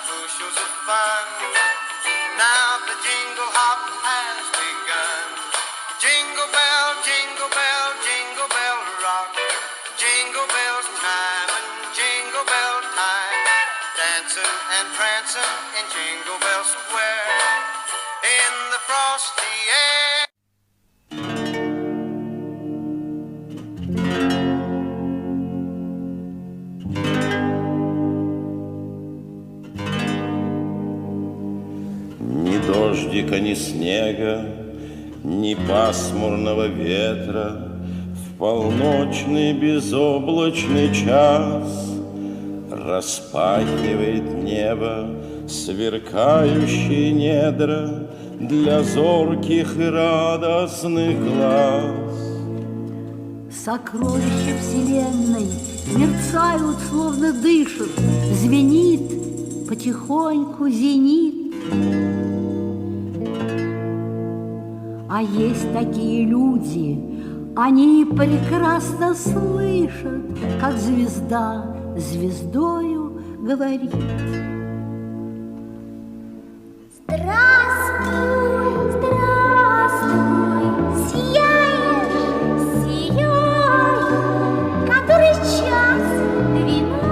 bushels of fun. Now the jingle hop has begun. Jingle bell, jingle bell rock. Jingle bells chime and jingle bell time. Dancing and prancing in Jingle Bell Square. In the frosty air. Ни дождика, ни снега, ни пасмурного ветра. В полночный безоблачный час распахивает небо сверкающие недра для зорких и радостных глаз. Сокровища вселенной мерцают, словно дышат, звенит потихоньку зенит. А есть такие люди, они прекрасно слышат, как звезда звездою говорит. Здравствуй, здравствуй, сияешь, сияю, который час 12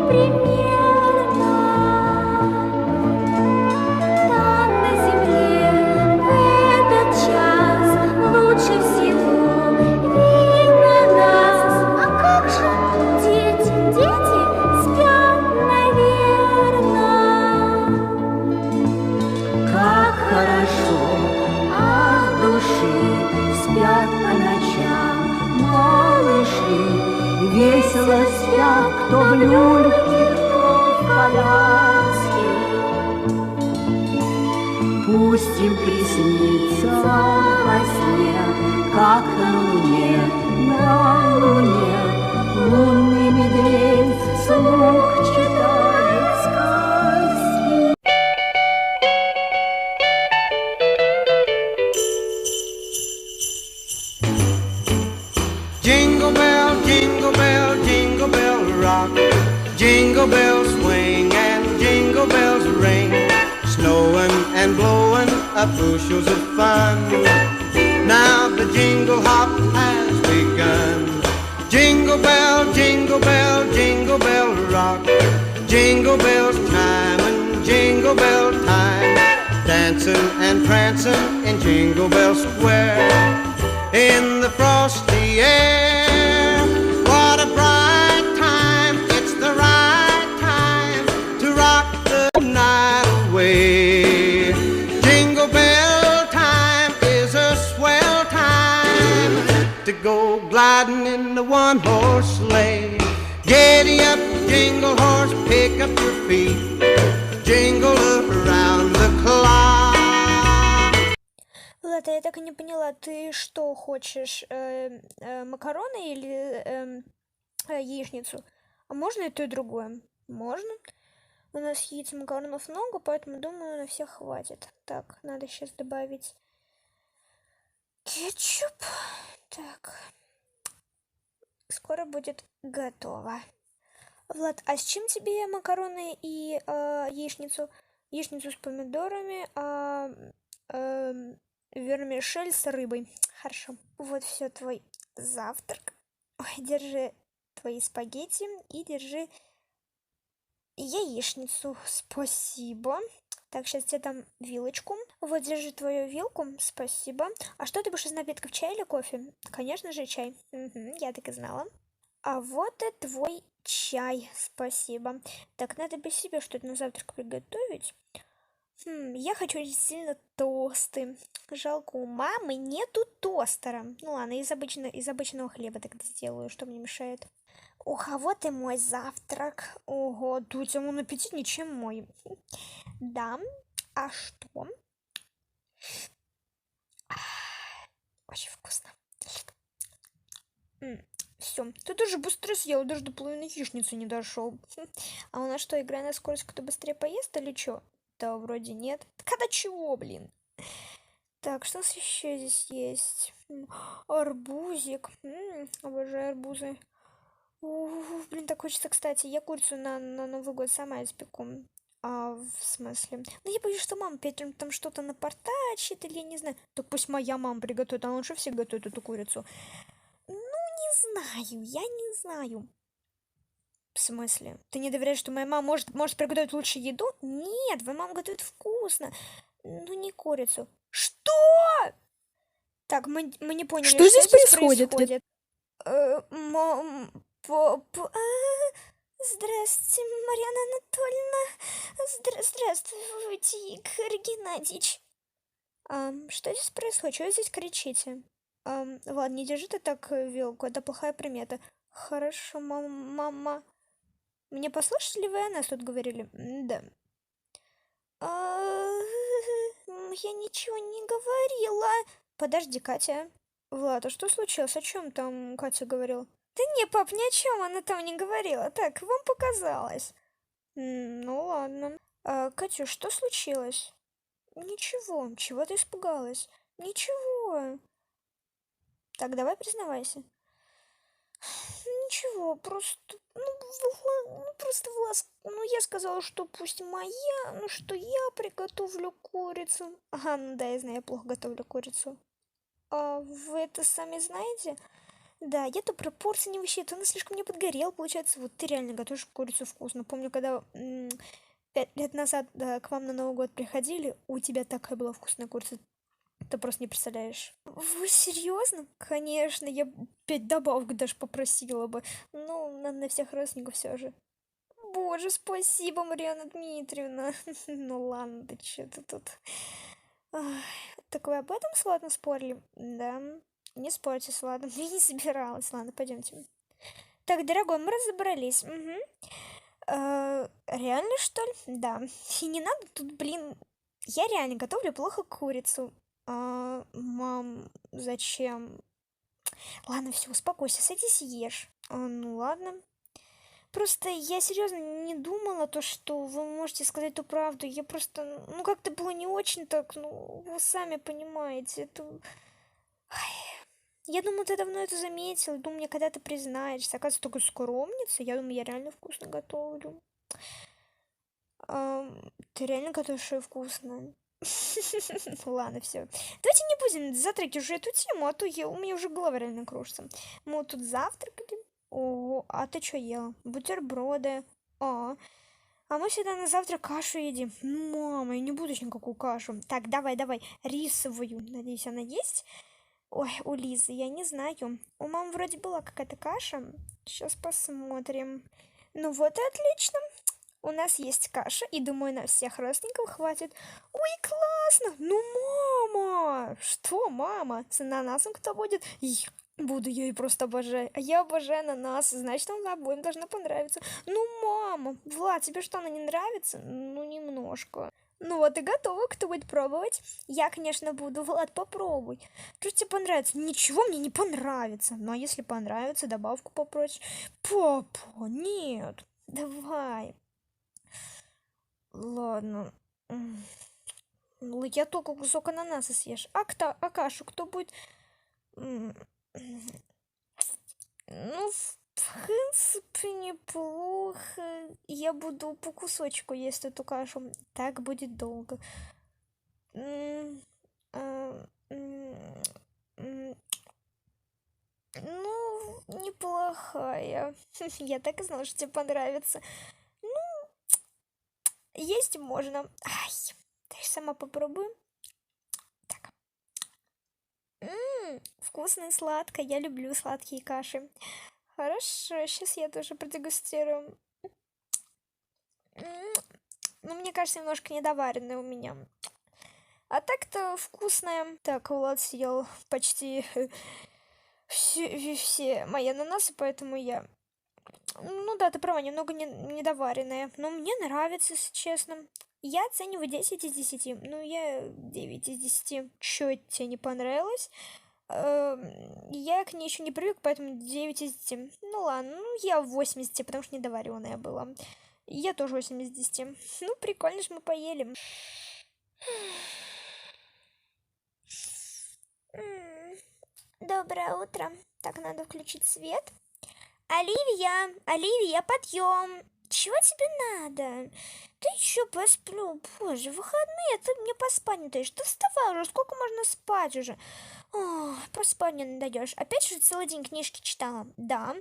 примерно. Там на земле в этот час лучше всего видно нас. А как же дети, дети спят, наверно. Как хорошо от души спят по ночам малыши, весело спят, кто в люльке, кто в коляске. Пусть им приснится во сне, как на луне, лунный медведь вслух читает сказки. Jingle bell, jingle bell, jingle bell rock. Jingle bells swing and jingle bells ring. Snowing and blowing up bushels of fun. Now the jingle hop has begun. Jingle bell, jingle bell, jingle bell rock. Jingle bells chime and jingle bell time. Dancing and prancing in Jingle Bell Square. In the frosty air. What a bright time, it's the right time to rock the night away. Jingle bell time is a swell time to go gliding in the one-horse sleigh. Giddy up, jingle horse, pick up your feet, jingle around the clock. Влад, а я так и не поняла, ты что хочешь, макароны или яичницу? А можно и то, и другое? Можно. У нас яиц и макаронов много, поэтому, думаю, на всех хватит. Так, надо сейчас добавить кетчуп. Так, скоро будет готово. Влад, а с чем тебе макароны и яичницу? Яичницу с помидорами, вермишель с рыбой. Хорошо. Вот все, твой завтрак. Ой, держи твои спагетти и держи яичницу. Спасибо. Так, сейчас тебе дам вилочку. Вот, держи твою вилку. Спасибо. А что ты будешь из напитков, чай или кофе? Конечно же, чай. Угу, я так и знала. А вот и твой чай. Спасибо. Так, надо бы себе что-то на завтрак приготовить. Я хочу очень сильно тосты. Жалко, у мамы нету тостера. Ну ладно, из обычного хлеба тогда сделаю, что мне мешает. Ух, а вот и мой завтрак. Ого, тут он аппетитнее, чем мой. Да, а что? Очень вкусно. Все, ты тоже быстро съел, даже до половины яичницы не дошел. А у нас что, игра на скорость, кто быстрее поест или что? Да, вроде нет. Когда чего, блин? Так, что у нас еще здесь есть? Арбузик. Обожаю арбузы. Блин, так хочется, кстати. Я курицу на Новый год сама испеку. В смысле? Ну, я боюсь, что мама опять там что-то напортачит, или я не знаю. Так пусть моя мама приготовит, она лучше всех готовит эту курицу. Ну, не знаю, я не знаю. В смысле? Ты не доверяешь, что моя мама может приготовить лучше еду? Нет, твоя мама готовит вкусно. Ну, не курицу. Что? Так, мы не поняли, Что что здесь здесь происходит? происходит. Мам, Здравствуйте, Марьяна Анатольевна. Здравствуйте, Игорь Геннадьевич. Что здесь происходит? Чего вы здесь кричите? Ладно, не держи ты так вилку, это плохая примета. Хорошо, мама. Мне послушали ли вы о нас тут говорили? Да. Я ничего не говорила. Подожди, Катя. Влад, а что случилось? О чем там Катя говорила? Да не, пап, ни о чем она там не говорила. Так, вам показалось. Ну ладно. Катю, что случилось? Ничего, чего ты испугалась? Ничего. Так, давай признавайся. Ничего, просто, просто Влас, я сказала, что пусть моя, что я приготовлю курицу. Ага, ну да, я знаю, я плохо готовлю курицу. А вы это сами знаете? Да, я-то пропорции не высчитываю, она слишком не подгорела, получается. Вот ты реально готовишь курицу вкусно. Помню, когда 5 лет назад к вам на Новый год приходили, у тебя такая была вкусная курица. Ты просто не представляешь. Вы серьезно? Конечно, я 5 добавок даже попросила бы. Ну, на всех родственников все же. Боже, спасибо, Марьяна Дмитриевна. Ну ладно, да что ты тут. Так вы об этом с Владом спорили? Да. Не спорьте с Владом. Я не собиралась. Ладно, пойдемте. Так, дорогой, мы разобрались. Реально, что ли? Да. И не надо тут, блин. Я реально готовлю плохо курицу. Мам, зачем? Ладно, все, успокойся, садись и ешь. Ну ладно. Просто я серьезно не думала то, что вы можете сказать ту правду. Я просто, как-то было не очень так, вы сами понимаете, это... Я думаю, ты давно это заметил, думаю, мне когда ты признаешься. Оказывается, такой скромница, я думаю, я реально вкусно готовлю. Ты реально готовишь вкусно? Ладно, все. Давайте не будем затрагивать уже эту тему, а то у меня уже голова реально кружится. Мы вот тут завтракали. Ого, а ты что ела? Бутерброды. А мы всегда на завтрак кашу едим. Мама, я не буду никакую кашу. Так, давай, рисовую. Надеюсь, она есть? Ой, у Лизы, я не знаю. У мамы вроде была какая-то каша. Сейчас посмотрим. Ну вот и отлично. У нас есть каша, и думаю, на всех родственников хватит. Ой, классно! Ну, мама! Что, мама? С ананасом кто будет? Буду я и просто обожаю. А я обожаю ананас, значит, нам обоим должна понравиться. Ну, мама! Влад, тебе что, она не нравится? Ну, немножко. Ну вот и готово, кто будет пробовать? Я, конечно, буду. Влад, попробуй. Что тебе понравится? Ничего мне не понравится. Ну, а если понравится, добавку попросишь. Папа, нет. Давай. Ладно. Я только кусок ананаса съешь. А кашу кто будет? Ну, в принципе, неплохо. Я буду по кусочку есть эту кашу. Так будет долго. Ну, неплохая. Я так и знала, что тебе понравится. Есть можно. Ай, даже сама попробую. Так. Вкусно и сладко. Я люблю сладкие каши. Хорошо, сейчас я тоже продегустирую. Ну, мне кажется, немножко недоваренная у меня. А так-то вкусная. Так, Влад съел почти все мои ананасы, поэтому я... Ну да, ты права, немного недоваренная. Но мне нравится, если честно. Я оцениваю 10 из 10. Ну, я 9 из 10. Чё тебе не понравилось? Я к ней еще не привык, поэтому 9 из 10. Ну ладно, я 8 из 10, потому что недоваренная была. Я тоже 8 из 10. Ну, прикольно же мы поели. Доброе утро. Так, надо включить свет. Оливия, подъем. Чего тебе надо? Ты еще посплю. Боже, выходные, ты мне поспать не даешь. Ты вставай уже, сколько можно спать уже? Ох, проспать не даешь. Опять же целый день книжки читала? Да.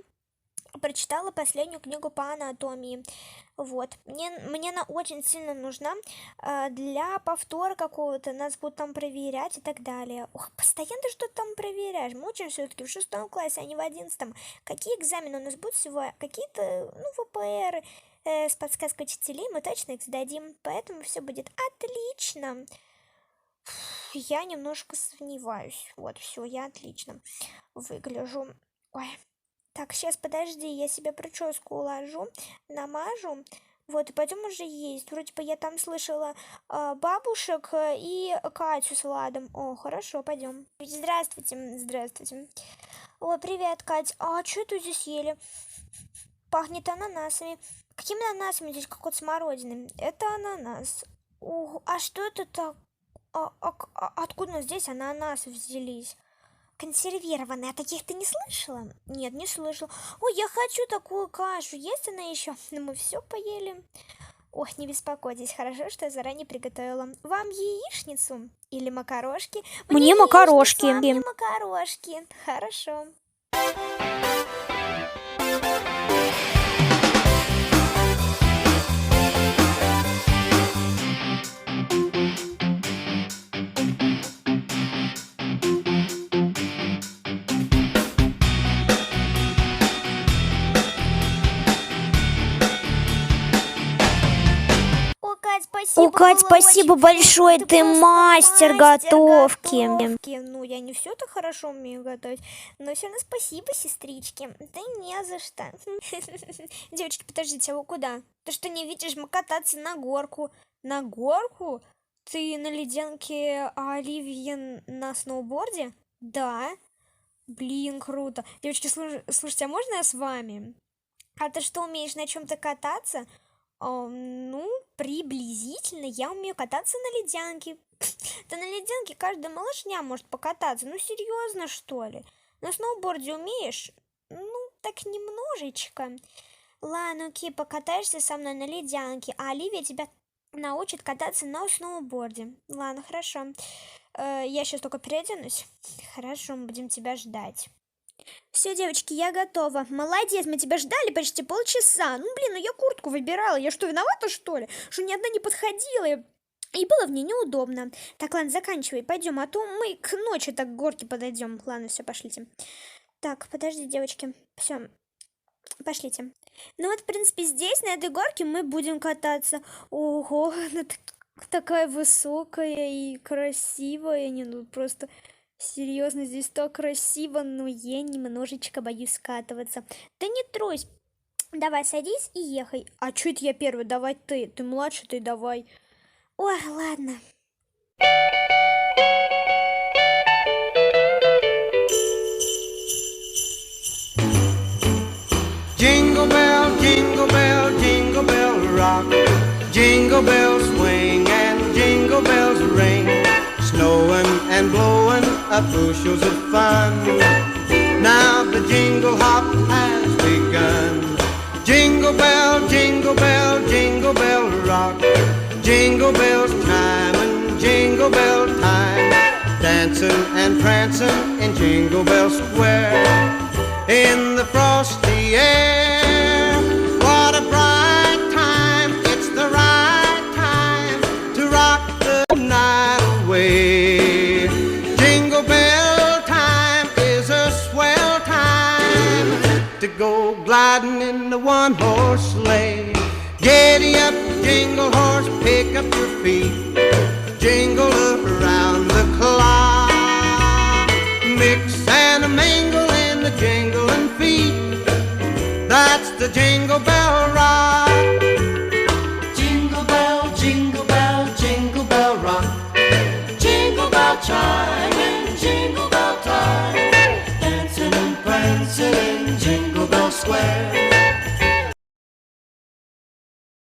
Прочитала последнюю книгу по анатомии. Вот. Мне она очень сильно нужна для повтора какого-то. Нас будут там проверять и так далее. Ох, постоянно что-то там проверяешь. Мы учим все-таки в 6 классе, а не в 11. Какие экзамены у нас будут всего? Какие-то, ВПР с подсказкой учителей. Мы точно их сдадим. Поэтому все будет отлично. Я немножко сомневаюсь. Вот, все, я отлично выгляжу. Ой. Так, сейчас, подожди, я себе прическу уложу, намажу. Вот, и пойдем уже есть. Вроде бы я там слышала бабушек и Катю с Владом. О, хорошо, пойдем. Здравствуйте. О, привет, Кать. А что это здесь ели? Пахнет ананасами. Какими ананасами? Здесь какой-то смородиной. Это ананас. О, а что это так? Откуда здесь ананасы взялись? Консервированные. А таких ты не слышала? Нет, не слышала. Ой, я хочу такую кашу. Есть она еще? Но мы все поели. Ох, не беспокойтесь. Хорошо, что я заранее приготовила. Вам яичницу? Или макарошки? Мне макарошки. А мне макарошки. Хорошо. О, Кать, спасибо большое, ты мастер готовки. Ну, я не все так хорошо умею готовить, но все равно спасибо, сестрички. Да не за что. Девочки, подождите, а вы куда? Ты что, не видишь, мы кататься на горку. На горку? Ты на ледянке, а Оливия на сноуборде? Да. Блин, круто. Девочки, слушайте, а можно я с вами? А ты что, умеешь на чем-то кататься? Ну, приблизительно я умею кататься на ледянке. Да на ледянке каждая малышня может покататься. Ну, серьезно, что ли? На сноуборде умеешь? Ну, так немножечко. Ладно, окей, покатаешься со мной на ледянке, а Оливия тебя научит кататься на сноуборде. Ладно, хорошо. Я сейчас только переоденусь. Хорошо, мы будем тебя ждать. Все, девочки, я готова. Молодец, мы тебя ждали почти полчаса. Ну, блин, я куртку выбирала. Я что, виновата, что ли? Что ни одна не подходила? И было в ней неудобно. Так, ладно, заканчивай, пойдем, а то мы к ночи так к горке подойдем. Ладно, все, пошлите. Так, подожди, девочки. Все, пошлите. Ну вот, в принципе, здесь, на этой горке, мы будем кататься. Ого, она такая высокая и красивая. Не, ну просто... Серьезно, здесь так красиво, но я немножечко боюсь скатываться. Да не трусь. Давай, садись и ехай. А чё это я первый? Давай ты. Ты младше, ты давай. Ой, ладно. Jingle bell, jingle bell, jingle bell rock. Jingle bells swing and jingle bells ring. Snowing and blowing up bushels of fun. Now the jingle hop has begun. Jingle bell, jingle bell, jingle bell rock. Jingle bells chime and jingle bell time. Dancing and prancing in Jingle Bell Square. In the frosty air, what a bright time. It's the right time to rock the night away. Jingle bell time is a swell time to go gliding in the one-horse sleigh. Giddy up, jingle horse, pick up your feet. Jingle around the clock. Mix and a mingle in the jingling feet. That's the jingle bell.